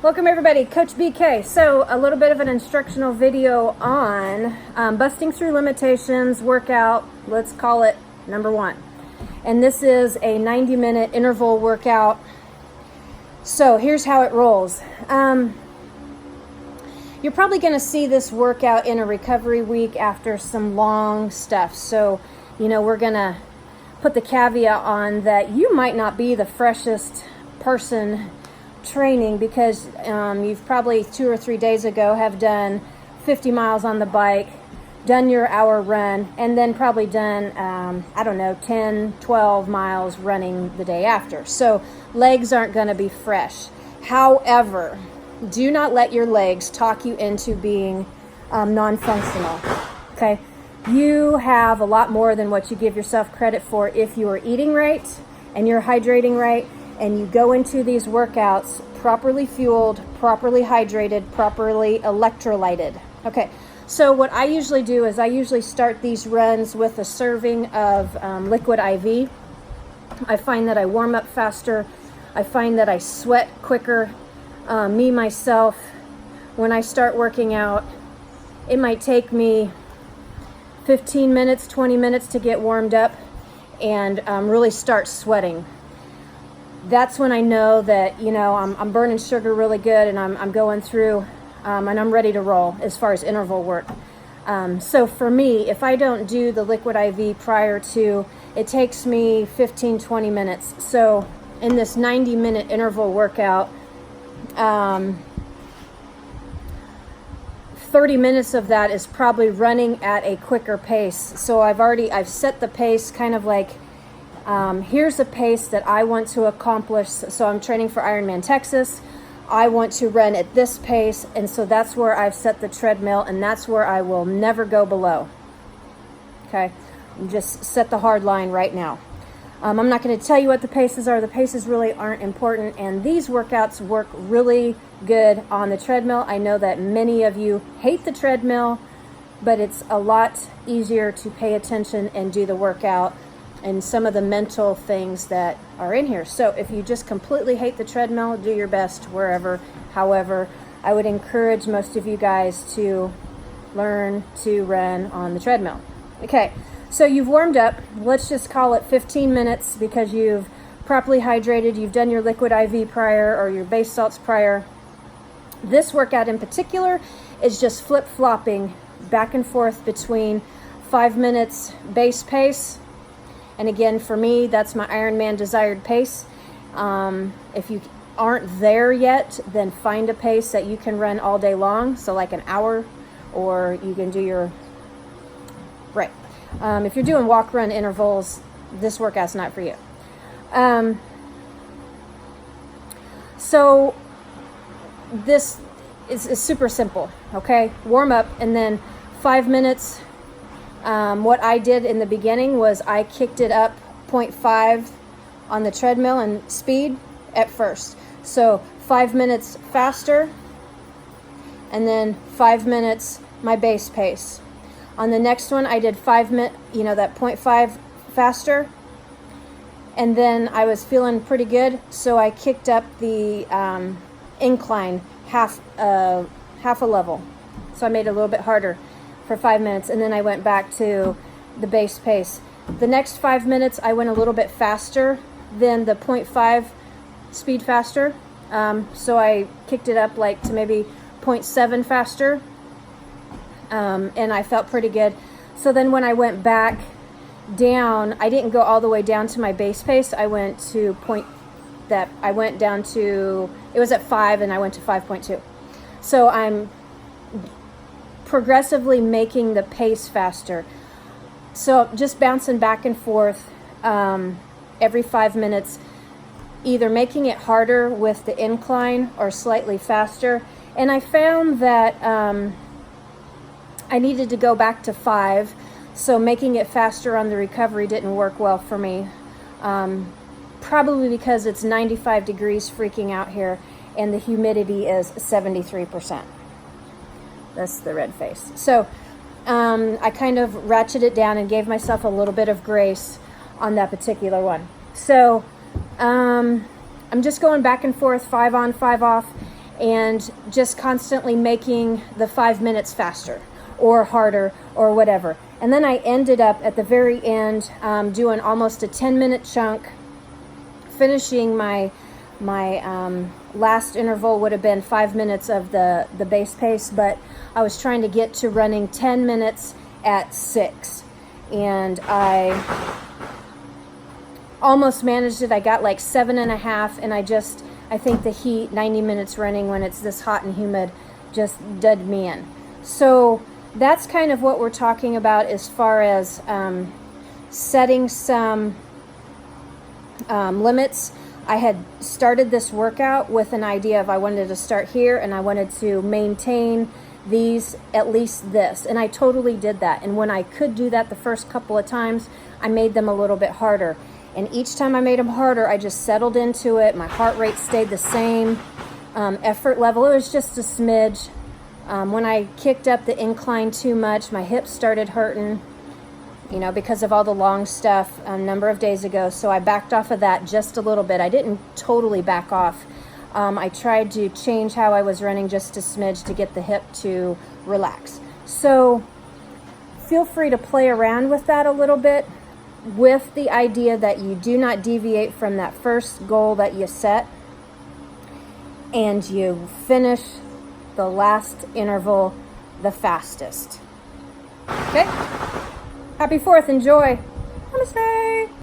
Welcome everybody, Coach BK. So a little bit of an instructional video on busting through limitations workout, let's call it number 1. And this is a 90-minute interval workout. So here's how it rolls. You're probably going to see this workout in a recovery week after some long stuff. So, we're going to put the caveat on that you might not be the freshest person training because you've probably 2 or 3 days ago have done 50 miles on the bike, done your hour run, and then probably done, 10, 12 miles running the day after. So legs aren't going to be fresh. However, do not let your legs talk you into being non-functional, okay? You have a lot more than what you give yourself credit for if you are eating right and you're hydrating right, and you go into these workouts properly fueled, properly hydrated, properly electrolyted. Okay, so what I usually do is I usually start these runs with a serving of liquid IV. I find that I warm up faster. I find that I sweat quicker. Myself, when I start working out, it might take me 15 minutes, 20 minutes to get warmed up and really start sweating. That's when I know that, I'm burning sugar really good and I'm going through and I'm ready to roll as far as interval work. So for me, if I don't do the liquid IV prior to, it takes me 15, 20 minutes. So in this 90-minute interval workout, 30 minutes of that is probably running at a quicker pace. So I've set the pace kind of like, here's a pace that I want to accomplish. So I'm training for Ironman Texas. I want to run at this pace. And so that's where I've set the treadmill, and that's where I will never go below. Okay. Just set the hard line right now. I'm not going to tell you what the paces are. The paces really aren't important. And these workouts work really good on the treadmill. I know that many of you hate the treadmill, but it's a lot easier to pay attention and do the workout and some of the mental things that are in here. So if you just completely hate the treadmill, do your best wherever. However, I would encourage most of you guys to learn to run on the treadmill. Okay, so you've warmed up. Let's just call it 15 minutes because you've properly hydrated. You've done your liquid IV prior or your base salts prior. This workout in particular is just flip-flopping back and forth between 5 minutes base pace. And again, for me, that's my Ironman desired pace. If you aren't there yet, then find a pace that you can run all day long. So like an hour, or you can do your, right. If you're doing walk run intervals, this workout's not for you. So this is super simple, okay? Warm up and then 5 minutes. What I did in the beginning was I kicked it up 0.5 on the treadmill and speed at first. So 5 minutes faster and then 5 minutes my base pace. On the next one I did 5 minutes, that 0.5 faster. And then I was feeling pretty good, so I kicked up the incline half a level. So I made it a little bit harder for 5 minutes, and then I went back to the base pace. The next 5 minutes I went a little bit faster than the 0.5 speed faster. So I kicked it up like to maybe 0.7 faster, and I felt pretty good. So then when I went back down, I didn't go all the way down to my base pace. I went to it was at 5 and I went to 5.2. So I'm progressively making the pace faster. So just bouncing back and forth every 5 minutes, either making it harder with the incline or slightly faster. And I found that I needed to go back to 5, so making it faster on the recovery didn't work well for me. Probably because it's 95 degrees freaking out here and the humidity is 73%. That's the red face. So I kind of ratcheted it down and gave myself a little bit of grace on that particular one. So I'm just going back and forth, 5 on, 5 off. and just constantly making the 5 minutes faster or harder or whatever. And then I ended up at the very end doing almost a 10-minute chunk, finishing my last interval would have been 5 minutes of the base pace, but I was trying to get to running 10 minutes at 6, and I almost managed it. I got like 7.5, and I think the heat, 90 minutes running when it's this hot and humid, just did me in. So that's kind of what we're talking about as far as setting some limits. I had started this workout with an idea of I wanted to start here and I wanted to maintain these, at least this, and I totally did that. And when I could do that the first couple of times, I made them a little bit harder, and each time I made them harder, I just settled into it. My heart rate stayed the same, effort level, it was just a smidge. When I kicked up the incline too much, my hips started hurting, because of all the long stuff a number of days ago. So I backed off of that just a little bit. I didn't totally back off. I tried to change how I was running just a smidge to get the hip to relax. So feel free to play around with that a little bit, with the idea that you do not deviate from that first goal that you set, and you finish the last interval the fastest. Okay? Happy 4th, enjoy. Namaste.